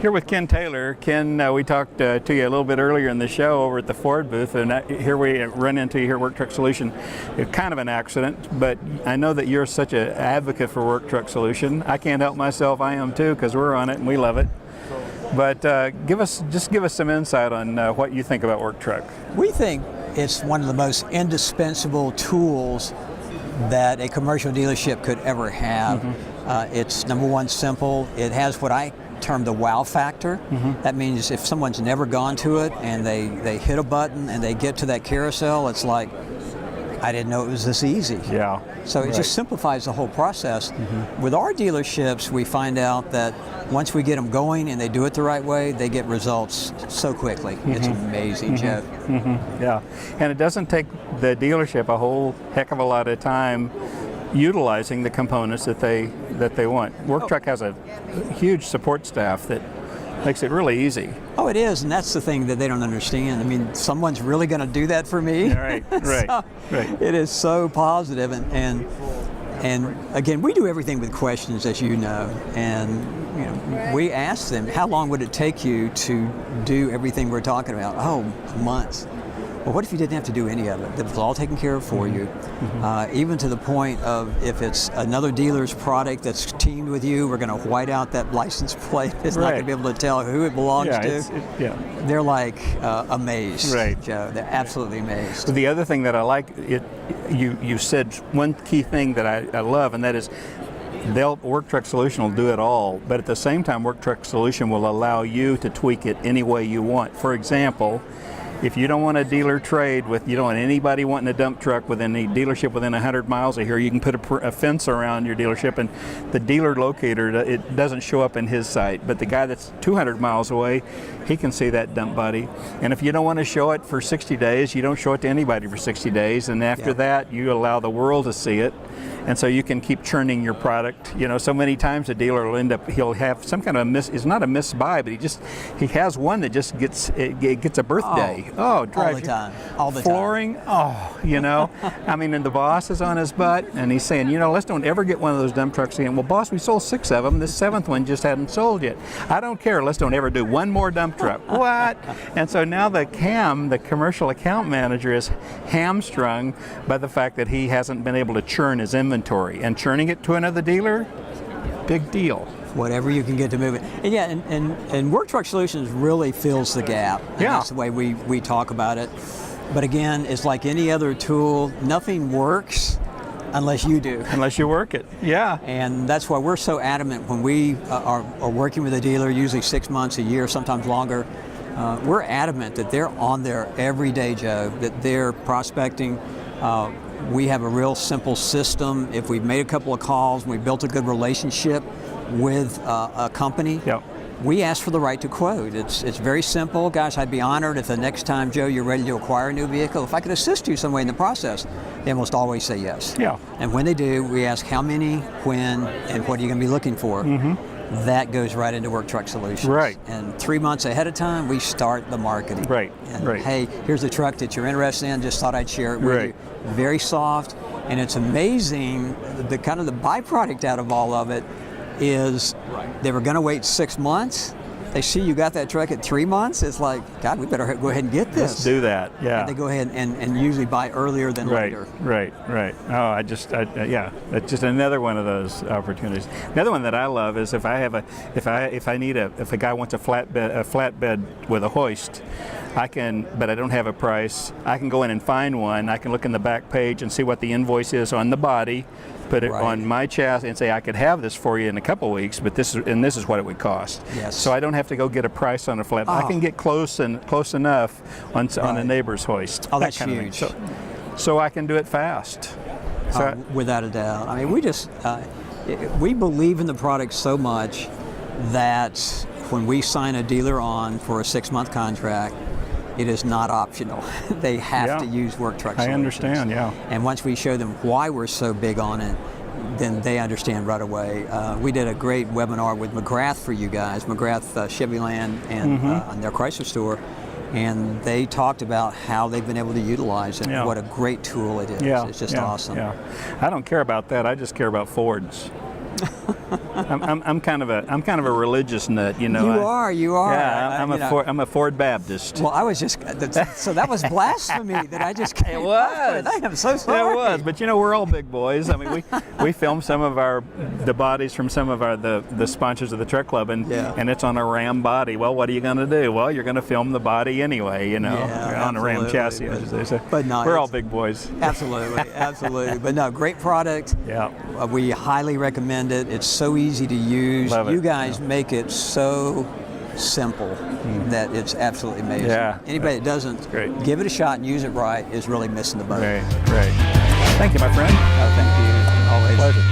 Here with Ken Taylor. Ken, we talked to you a little bit earlier in the show over at the Ford booth, and here we run into you here at Work Truck Solution. It's kind of an accident, but I know that you're such an advocate for Work Truck Solution. I can't help myself, I am too, because we're on it and we love it. But give us some insight on what you think about Work Truck. We think it's one of the most indispensable tools that a commercial dealership could ever have. Mm-hmm. It's number one, simple. It has what I term the wow factor. Mm-hmm. That means if someone's never gone to it and they hit a button and they get to that carousel, it's like, I didn't know it was this easy. Yeah. So it just simplifies the whole process. Mm-hmm. With our dealerships, we find out that once we get them going and they do it the right way, they get results so quickly. Mm-hmm. It's amazing, mm-hmm. Jeff. Mm-hmm. Yeah, and it doesn't take the dealership a whole heck of a lot of time utilizing the components that they want. Work Truck has a huge support staff that makes it really easy. Oh, it is, and that's the thing that they don't understand. I mean, someone's really going to do that for me. Right, right, so right. It is so positive, and again, we do everything with questions, as you know, and you know, we ask them, how long would it take you to do everything we're talking about? Oh, months. Well, what if you didn't have to do any of it? It was all taken care of for you. Mm-hmm. Even to the point of if it's another dealer's product that's teamed with you, we're going to white out that license plate. It's not going to be able to tell who it belongs to. They're like amazed, right. Joe. They're absolutely amazed. The other thing that I like, you said one key thing that I love, and that is Work Truck Solution will do it all, but at the same time, Work Truck Solution will allow you to tweak it any way you want. For example, if you don't want a dealer trade with, you don't want anybody wanting a dump truck within the dealership within 100 miles of here, you can put a fence around your dealership, and the dealer locator, it doesn't show up in his site, but the guy that's 200 miles away, he can see that dump body. And if you don't want to show it for 60 days, you don't show it to anybody for 60 days, and after that, you allow the world to see it. And so you can keep churning your product. You know, so many times a dealer will he'll have some kind of it's not a misbuy, but he has one that just gets a birthday. All the time. All the flooring, you know. I mean, and the boss is on his butt, and he's saying, you know, let's don't ever get one of those dump trucks again. Well, boss, we sold 6 of them. This 7th one just hadn't sold yet. I don't care. Let's don't ever do one more dump truck. What? And so now the commercial account manager, is hamstrung by the fact that he hasn't been able to churn his inventory, and churning it to another dealer, big deal. Whatever you can get to move it. And Work Truck Solutions really fills the gap. And that's the way we talk about it. But again, it's like any other tool, nothing works unless you do. Unless you work it, yeah. And that's why we're so adamant when we are working with a dealer, usually 6 months, a year, sometimes longer. We're adamant that they're on there every day, Joe, that they're prospecting. We have a real simple system. If we've made a couple of calls and we built a good relationship with a company, we ask for the right to quote. It's very simple. Guys, I'd be honored if the next time, Joe, you're ready to acquire a new vehicle, if I could assist you some way in the process, they almost always say yes. Yeah. And when they do, we ask how many, when, and what are you going to be looking for. Mm-hmm. That goes right into Work Truck Solutions. Right. And 3 months ahead of time, we start the marketing. Right. And hey, here's the truck that you're interested in. Just thought I'd share it with you. Very soft, and it's amazing. The kind of the byproduct out of all of it is they were going to wait 6 months. They see you got that truck at 3 months. It's like, God, we better go ahead and get this. Let's do that. Yeah. And they go ahead and usually buy earlier than later. Right. Oh, it's just another one of those opportunities. Another one that I love is if a guy wants a flatbed with a hoist, but I don't have a price, I can go in and find one. I can look in the back page and see what the invoice is on the body, put it on my chassis, and say I could have this for you in a couple weeks, but this is what it would cost. Yes. So I don't have to go get a price on a flat. I can get close enough on a neighbor's hoist. Oh, that's huge. So I can do it fast. Without a doubt. I mean, we believe in the product so much that when we sign a dealer on for a 6-month contract, it is not optional. They have to use Work Truck Solutions. I understand, And once we show them why we're so big on it, then they understand right away. We did a great webinar with McGrath for you guys, McGrath Chevyland and on their Chrysler store, and they talked about how they've been able to utilize it. What a great tool it is. It's just awesome. I don't care about that. I just care about Fords. I'm kind of a religious nut, you know. You are. Yeah, I'm a Ford Baptist. Well, I was just so that was blasphemy that I just came It was. up with. I am so sorry. It was, but you know, we're all big boys. I mean, we filmed some of the bodies from some of the sponsors of the truck club, and it's on a Ram body. Well, what are you going to do? Well, you're going to film the body anyway, you know, on a Ram chassis. I should say. So but no, we're all big boys. Absolutely. But no, great product. Yeah. We highly recommend it. It's so easy to use. Love it. You guys make it so simple that it's absolutely amazing. Yeah. Anybody that doesn't give it a shot and use it right is really missing the boat. Great. Thank you, my friend. Oh, thank you. Always. Pleasure.